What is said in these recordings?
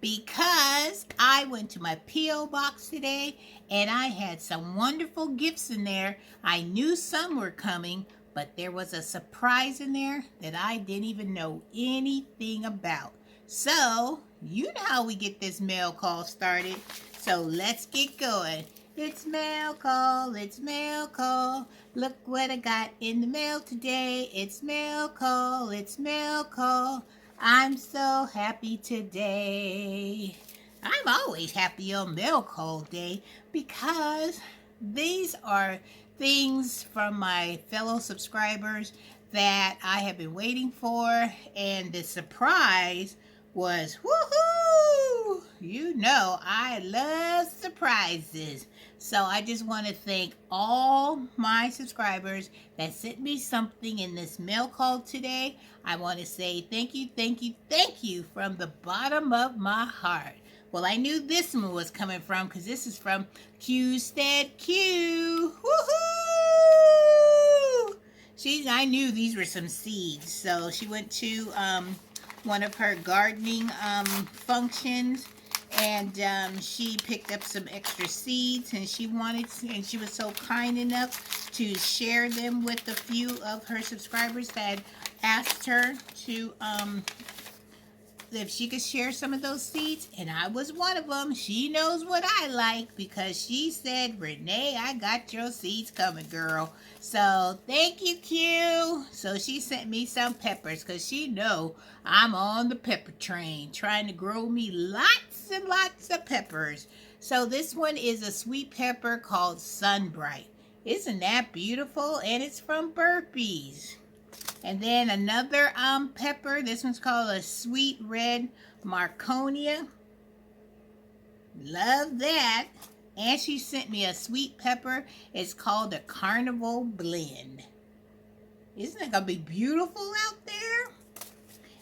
because I went to my P.O. box today and I had some wonderful gifts in there. I knew some were coming, but there was a surprise in there that I didn't even know anything about. So, you know how we get this mail call started. So, let's get going. It's mail call, it's mail call. Look what I got in the mail today. It's mail call, it's mail call. I'm so happy today. I'm always happy on mail call day because these are things from my fellow subscribers that I have been waiting for, and the surprise was woohoo! You know I love surprises. So I just want to thank all my subscribers that sent me something in this mail call today. I want to say thank you, thank you, thank you from the bottom of my heart. Well, I knew this one was coming from because this is from Qstead Q. Woohoo! I knew these were some seeds. So she went to one of her gardening functions, and she picked up some extra seeds, and she was so kind enough to share them with a few of her subscribers that asked her to if she could share some of those seeds, and I was one of them. She knows what I like because she said, Renee, I got your seeds coming, girl. So thank you, Q. So she sent me some peppers because she know I'm on the pepper train trying to grow me lots and lots of peppers. So this one is a sweet pepper called Sunbright. Isn't that beautiful? And it's from Burpees. And then another pepper. This one's called a sweet red Marconia. Love that. And she sent me a sweet pepper. It's called a Carnival Blend. Isn't it going to be beautiful out there?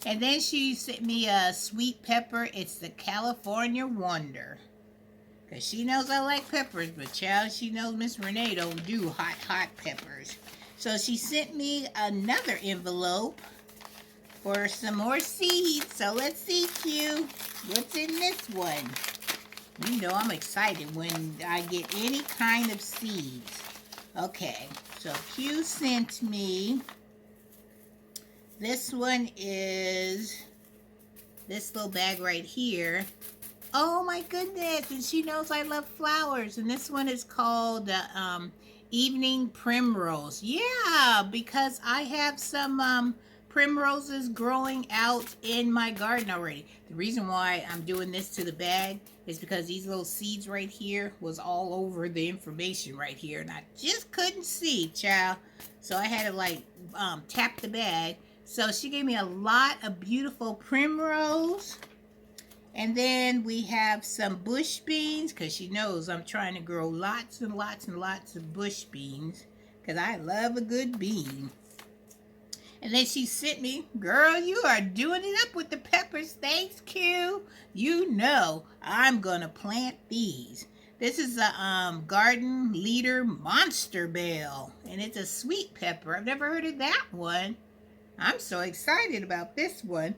And then she sent me a sweet pepper. It's the California Wonder. Because she knows I like peppers. But child, she knows Miss Renee don't do hot peppers. So she sent me another envelope for some more seeds. So let's see, Q, what's in this one? You know I'm excited when I get any kind of seeds. Okay, so Q sent me, this one is this little bag right here. Oh my goodness, and she knows I love flowers. And this one is called Evening Primrose. Yeah, because I have some primroses growing out in my garden already. The reason why I'm doing this to the bag is because these little seeds right here was all over the information right here, and I just couldn't see, child. So I had to like tap the bag. So she gave me a lot of beautiful primrose. And then we have some bush beans, because she knows I'm trying to grow lots and lots and lots of bush beans, because I love a good bean. And then she sent me, girl, you are doing it up with the peppers. Thanks, Q. You know I'm going to plant these. This is a Garden Leader Monster Bell, and it's a sweet pepper. I've never heard of that one. I'm so excited about this one.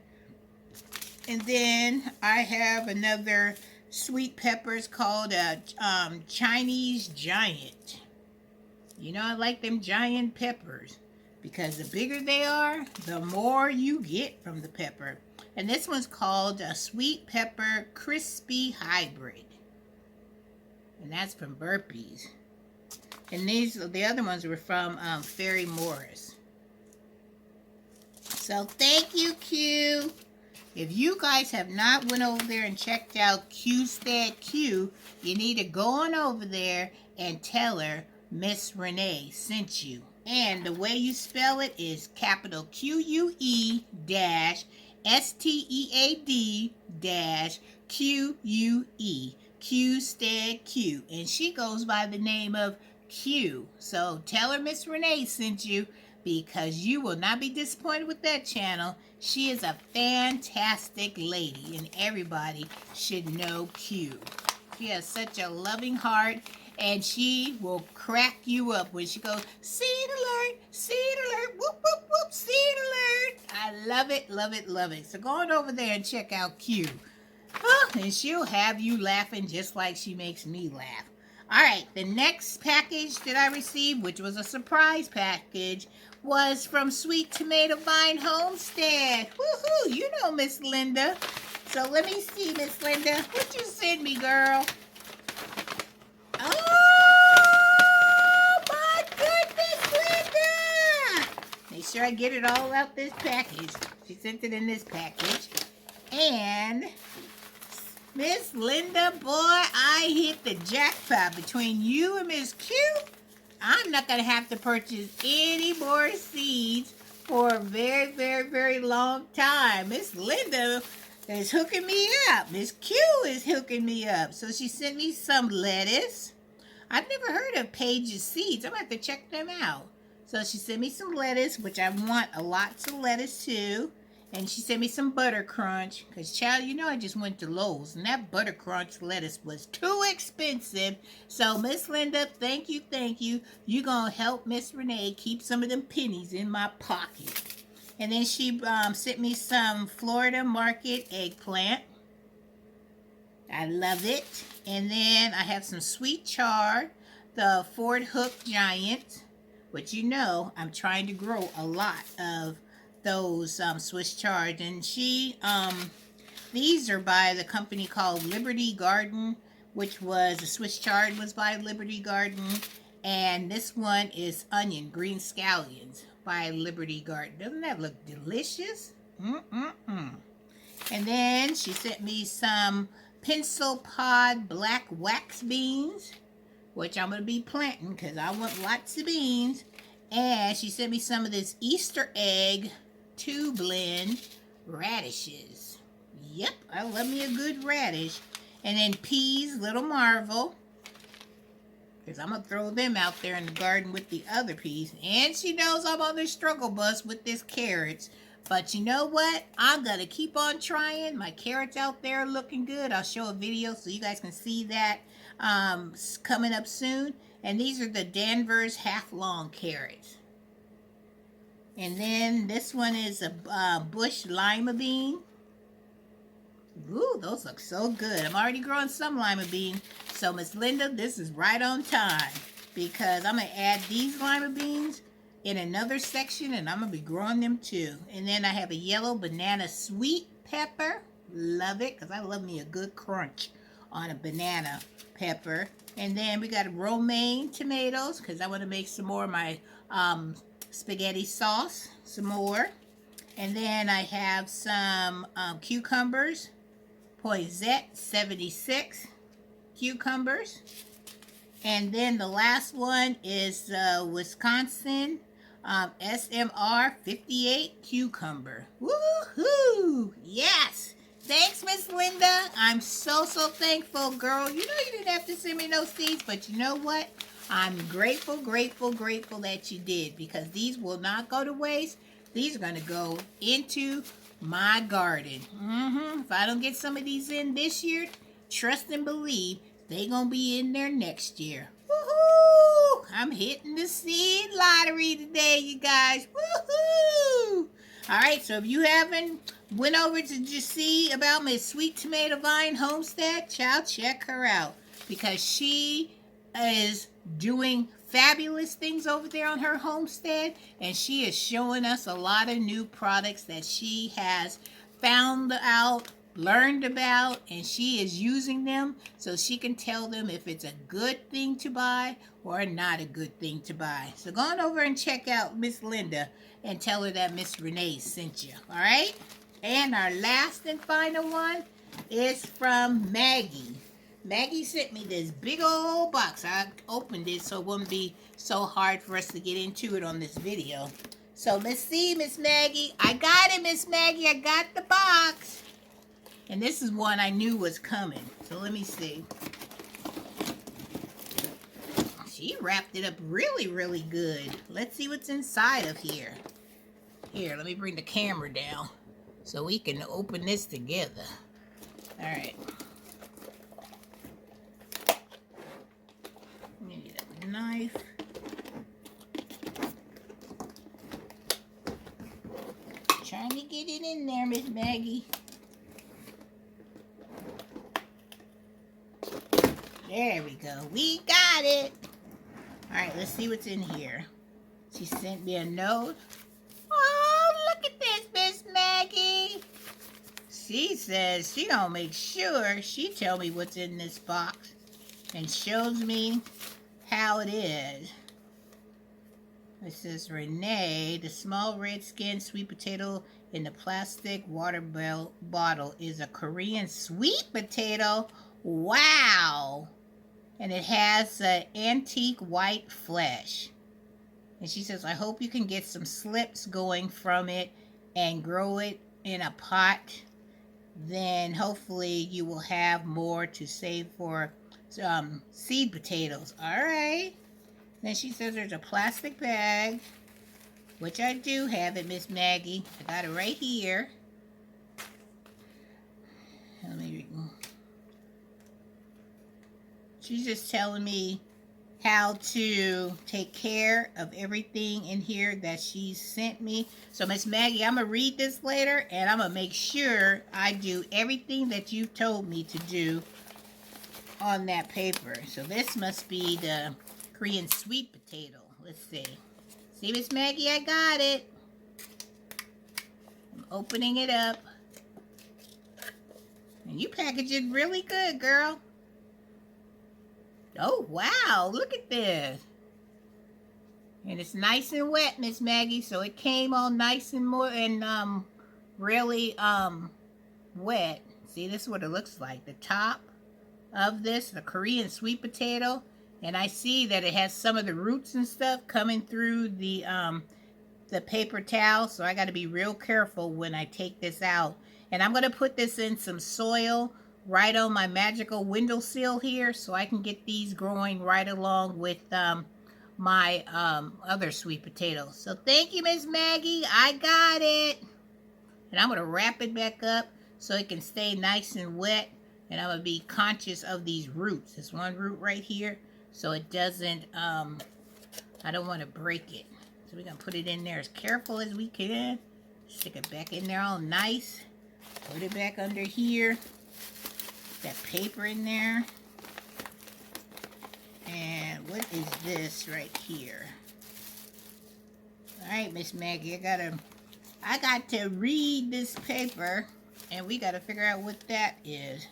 And then I have another sweet peppers called a Chinese Giant. You know, I like them giant peppers because the bigger they are, the more you get from the pepper. And this one's called a Sweet Pepper Crispy Hybrid. And that's from Burpees. And the other ones were from Fairy Morris. So thank you, Q. If you guys have not went over there and checked out Qstead Q, you need to go on over there and tell her Miss Renee sent you. And the way you spell it is capital QUE dash STEAD dash QUE. Qstead Q. And she goes by the name of Q. So tell her Miss Renee sent you, because you will not be disappointed with that channel. She is a fantastic lady, and everybody should know Q. She has such a loving heart, and she will crack you up when she goes, seed alert, whoop, whoop, whoop, seed alert. I love it, love it, love it. So go on over there and check out Q. Oh, and she'll have you laughing just like she makes me laugh. All right, the next package that I received, which was a surprise package, was from Sweet Tomato Vine Homestead. Woohoo! You know Miss Linda. So let me see, Miss Linda. What you sent me, girl? Oh, my goodness, Linda! Make sure I get it all out this package. She sent it in this package. And Miss Linda, boy, I hit the jackpot between you and Miss Q. I'm not going to have to purchase any more seeds for a very, very, very long time. Miss Linda is hooking me up. Miss Q is hooking me up. So she sent me some lettuce. I've never heard of Paige's seeds. I'm going to have to check them out. So she sent me some lettuce, which I want a lots of lettuce too. And she sent me some butter crunch. Because, child, you know I just went to Lowe's. And that butter crunch lettuce was too expensive. So, Miss Linda, thank you, thank you. You're going to help Miss Renee keep some of them pennies in my pocket. And then she sent me some Florida Market eggplant. I love it. And then I have some sweet chard, the Ford Hook Giant. Which you know I'm trying to grow a lot of those Swiss chard, and these are by the company called Liberty Garden, which was the Swiss chard was by Liberty Garden, and this one is onion green scallions by Liberty Garden. Doesn't that look delicious? And then she sent me some pencil pod black wax beans, which I'm going to be planting because I want lots of beans. And she sent me some of this Easter egg 2-blend radishes. Yep, I love me a good radish. And then peas, Little Marvel, because I'm going to throw them out there in the garden with the other peas. And she knows I'm on the struggle bus with this carrots. But you know what? I'm going to keep on trying. My carrots out there are looking good. I'll show a video so you guys can see that coming up soon. And these are the Danvers half-long carrots. And then this one is a bush lima bean. Ooh, those look so good. I'm already growing some lima bean. So, Miss Linda, this is right on time. Because I'm going to add these lima beans in another section. And I'm going to be growing them too. And then I have a yellow banana sweet pepper. Love it. Because I love me a good crunch on a banana pepper. And then we got romaine tomatoes. Because I want to make some more of my spaghetti sauce, some more. And then I have some cucumbers, Poisette 76 cucumbers. And then the last one is Wisconsin SMR 58 cucumber. Woohoo! Yes! Thanks, Miss Linda. I'm so thankful, girl. You know you didn't have to send me no seeds, but you know what? I'm grateful that you did, because these will not go to waste. These are going to go into my garden. If I don't get some of these in this year, trust and believe they're going to be in there next year. Woohoo! I'm hitting the seed lottery today, you guys. Woohoo! All right, so if you haven't went over to just see about Miss Sweet Tomato Vine Homestead, child, check her out, because she is doing fabulous things over there on her homestead, and she is showing us a lot of new products that she has found out, learned about, and she is using them so she can tell them if it's a good thing to buy or not a good thing to buy. So go on over and check out Miss Linda and tell her that Miss Renee sent you. All right? And our last and final one is from Maggie. Maggie sent me this big old box. I opened it so it wouldn't be so hard for us to get into it on this video. So let's see, Miss Maggie. I got it, Miss Maggie. I got the box. And this is one I knew was coming. So let me see. She wrapped it up really good. Let's see what's inside of here. Here, let me bring the camera down so we can open this together. All right. Need a knife. Trying to get it in there, Miss Maggie. There we go. We got it. All right, let's see what's in here. She sent me a note. Oh, look at this, Miss Maggie. She says she gonna make sure she tell me what's in this box and shows me how it is. It says, Renee, the small red-skinned sweet potato in the plastic water bottle is a Korean sweet potato. Wow. And it has antique white flesh. And she says, I hope you can get some slips going from it and grow it in a pot. Then hopefully you will have more to save for some seed potatoes. All right. Then she says there's a plastic bag, which I do have it, Miss Maggie. I got it right here. Let me read. She's just telling me how to take care of everything in here that she sent me. So, Miss Maggie, I'm going to read this later, and I'm going to make sure I do everything that you told me to do on that paper. So, this must be the Korean sweet potato. Let's see. See, Miss Maggie, I got it. I'm opening it up. And you package it really good, girl. Oh, wow. Look at this. And it's nice and wet, Miss Maggie. So it came all nice and really wet. See, this is what it looks like. The top of this, the Korean sweet potato. And I see that it has some of the roots and stuff coming through the paper towel. So I got to be real careful when I take this out. And I'm going to put this in some soil right on my magical windowsill here so I can get these growing right along with my other sweet potatoes. So thank you, Miss Maggie. I got it. And I'm going to wrap it back up so it can stay nice and wet. And I'm going to be conscious of these roots. There's one root right here so it doesn't, I don't want to break it. So we're going to put it in there as careful as we can. Stick it back in there all nice. Put it back under here. That paper in there. And what is this right here? Alright, Miss Maggie, I got to read this paper, and we got to figure out what that is.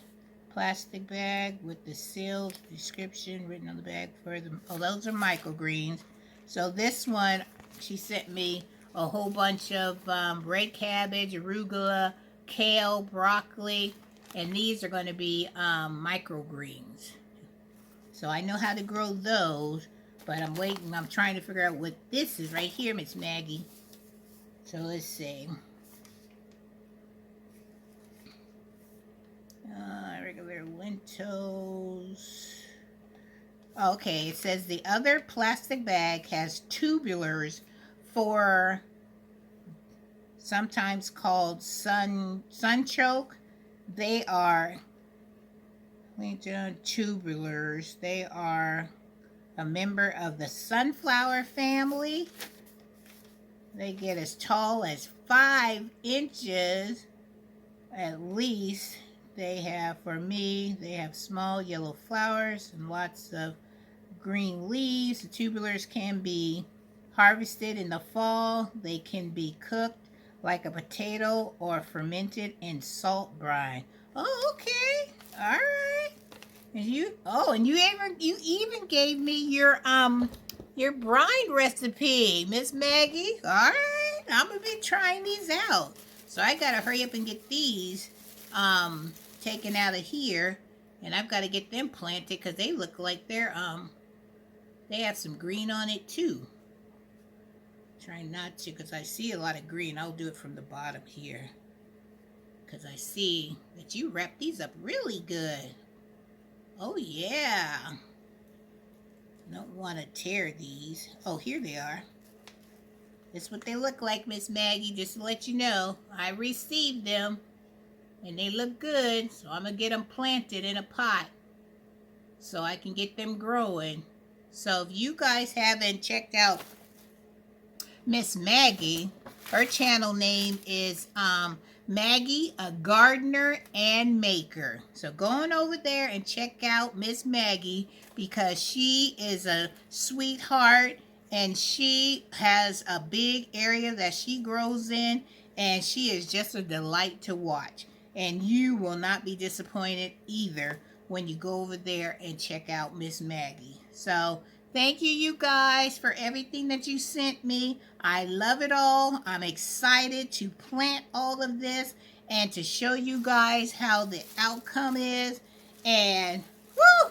Plastic bag with the sealed description written on the bag for the, oh, those are microgreens. So this one, she sent me a whole bunch of red cabbage, arugula, kale, broccoli, and these are going to be microgreens. So I know how to grow those, but I'm waiting. I'm trying to figure out what this is right here, Miss Maggie. So let's see. Regular lentils. Okay, it says the other plastic bag has tubulars for sometimes called sunchoke. They are tubulars. They are a member of the sunflower family. They get as tall as 5 inches at least. They have, for me, they have small yellow flowers and lots of green leaves. The tubulars can be harvested in the fall. They can be cooked like a potato or fermented in salt brine. Oh, okay. All right. And you even gave me your brine recipe, Miss Maggie. All right. I'm going to be trying these out. So I got to hurry up and get these taken out of here, and I've got to get them planted because they look like they're they have some green on it too. Try not to, because I see a lot of green. I'll do it from the bottom here because I see that you wrap these up really good. Oh yeah. Don't want to tear these. Oh, here they are. This is what they look like, Miss Maggie, just to let you know. I received them. And they look good, so I'm going to get them planted in a pot so I can get them growing. So if you guys haven't checked out Miss Maggie, her channel name is Maggie, a gardener and maker. So go on over there and check out Miss Maggie because she is a sweetheart and she has a big area that she grows in and she is just a delight to watch. And you will not be disappointed either when you go over there and check out Miss Maggie. So thank you, you guys, for everything that you sent me. I love it all. I'm excited to plant all of this and to show you guys how the outcome is. And woo,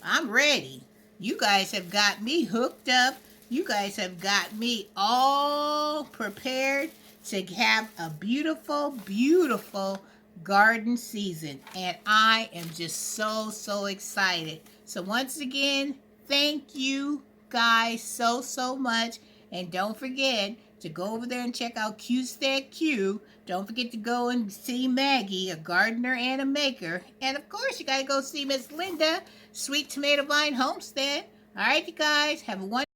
I'm ready. You guys have got me hooked up. You guys have got me all prepared to have a beautiful, beautiful garden season. And I am just so excited. So once again, thank you guys so much. And don't forget to go over there and check out Qstead Q. Don't forget to go and see Maggie, a gardener and a maker. And of course, you got to go see Miss Linda, Sweet Tomato Vine Homestead. All right, you guys, have a wonderful